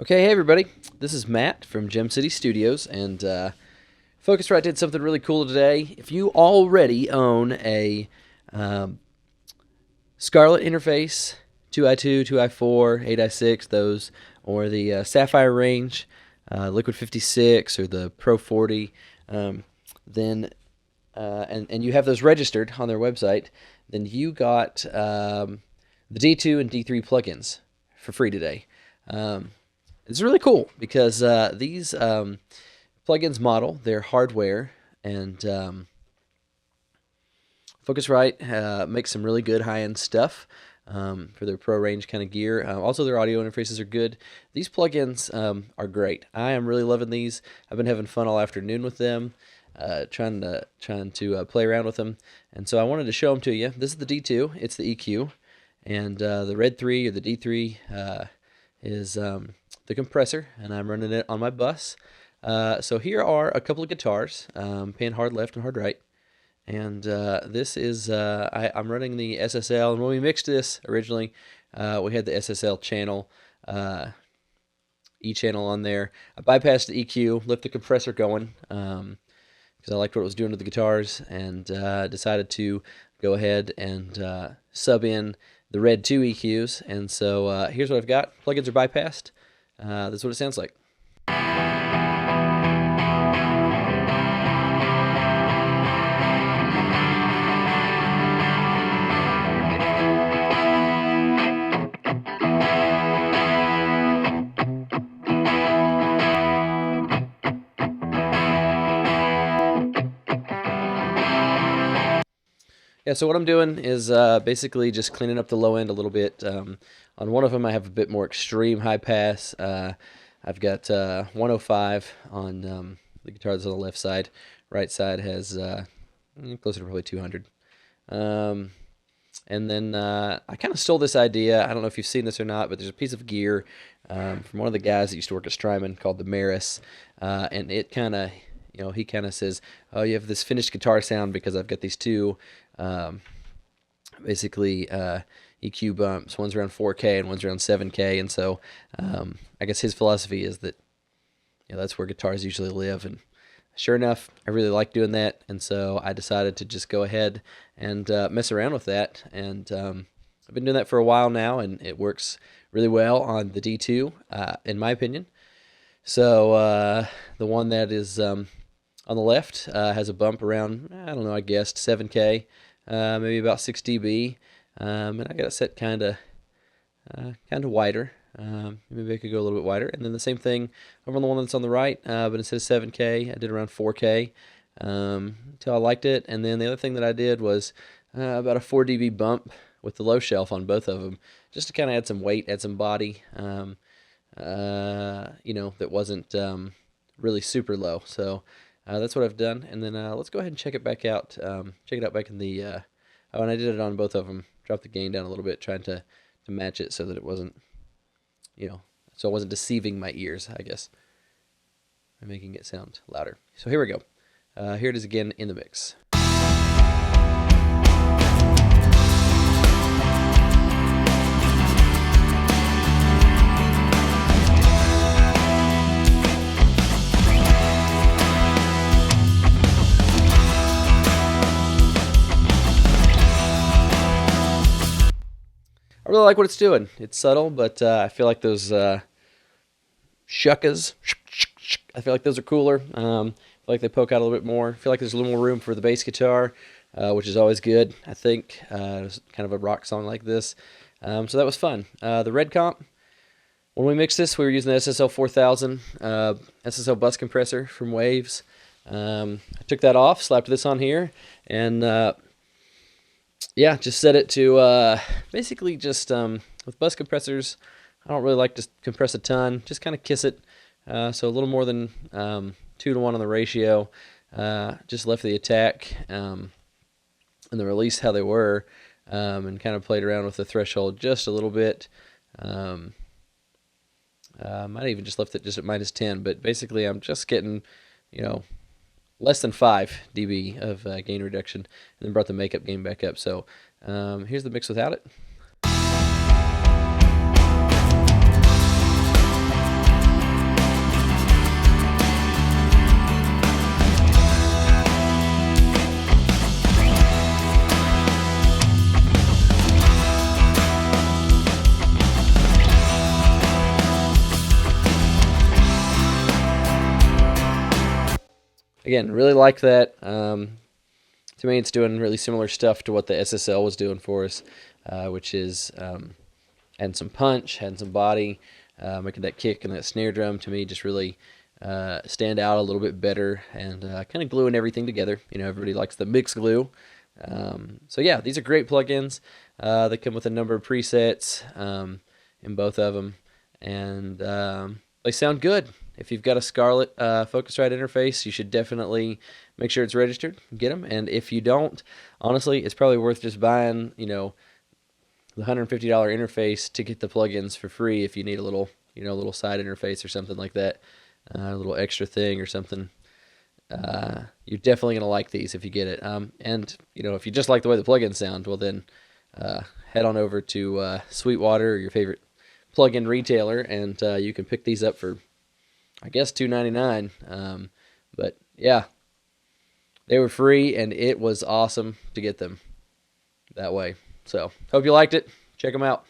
Okay, hey everybody, this is Matt from Gem City Studios, and Focusrite did something really cool today. If you already own a Scarlet interface, 2i2, 2i4, 8i6, those, or the Sapphire range, Liquid 56, or the Pro 40, then and you have those registered on their website, then you got the D2 and D3 plugins for free today. It's really cool because these plugins model their hardware, and Focusrite makes some really good high-end stuff for their pro range kind of gear. Also, their audio interfaces are good. These plugins are great. I am really loving these. I've been having fun all afternoon with them, trying to play around with them, and so I wanted to show them to you. This is the D2. It's the EQ, and the Red 3 or the D3 is the compressor, and I'm running it on my bus. So here are a couple of guitars, paying hard left and hard right, and this is I'm running the SSL. And when we mixed this originally, we had the SSL channel, E channel on there. I bypassed the EQ, left the compressor going because I liked what it was doing to the guitars, and decided to go ahead and sub in the Red 2 EQs. And so here's what I've got. Plugins are bypassed. This is what it sounds like. Yeah, so what I'm doing is basically just cleaning up the low end a little bit. On one of them, I have a bit more extreme high pass. I've got 105 on the guitar that's on the left side. Right side has closer to probably 200. And then I kind of stole this idea. I don't know if you've seen this or not, but there's a piece of gear from one of the guys that used to work at Strymon called the Maris, and it kind of, he kind of says, "Oh, you have this finished guitar sound because I've got these two, basically EQ bumps. One's around 4K and one's around 7K." And so I guess his philosophy is that that's where guitars usually live. And sure enough, I really like doing that, and so I decided to just go ahead and mess around with that. And I've been doing that for a while now, and it works really well on the D2, in my opinion. So the one that is on the left has a bump around, I don't know, I guessed 7K, maybe about 6 dB, and I got it set kind of wider. Maybe I could go a little bit wider. And then the same thing over on the one that's on the right, but instead of 7K, I did around 4K until I liked it. And then the other thing that I did was about a 4 dB bump with the low shelf on both of them, just to kind of add some weight, add some body, that wasn't really super low. So that's what I've done. And then let's go ahead and check it back out. Check it out back in the, and I did it on both of them. Dropped the gain down a little bit, trying to match it so that it wasn't, so it wasn't deceiving my ears, I guess, by making it sound louder. So here we go. Here it is again in the mix. I really like what it's doing. It's subtle, but I feel like those shuckas, I feel like those are cooler. I feel like they poke out a little bit more. I feel like there's a little more room for the bass guitar, which is always good, I think. It's kind of a rock song like this. So that was fun. The Red Comp, when we mixed this, we were using the SSL 4000 SSL bus compressor from Waves. I took that off, slapped this on here, and yeah, just set it to basically just with bus compressors, I don't really like to compress a ton, just kind of kiss it. So a little more than 2 to 1 on the ratio. Just left the attack and the release how they were, and kind of played around with the threshold just a little bit. Might have even just left it just at -10, but basically I'm just getting, less than 5 dB of gain reduction, and then brought the makeup gain back up. So here's the mix without it. again, really like that. To me, it's doing really similar stuff to what the SSL was doing for us, which is adding some punch, adding some body, making that kick and that snare drum to me just really stand out a little bit better, and kind of gluing everything together. You know, everybody likes the mix glue. So yeah, these are great plugins. They come with a number of presets in both of them, and they sound good. If you've got a Scarlett Focusrite interface, you should definitely make sure it's registered, get them. And if you don't, honestly, it's probably worth just buying, you know, the $150 interface to get the plugins for free if you need a little, you know, a little side interface or something like that, a little extra thing or something. You're definitely going to like these if you get it. And, you know, if you just like the way the plugins sound, well then head on over to Sweetwater or your favorite plugin retailer, and you can pick these up for, I guess, $2.99. But yeah, they were free, and it was awesome to get them that way. So, hope you liked it. Check them out.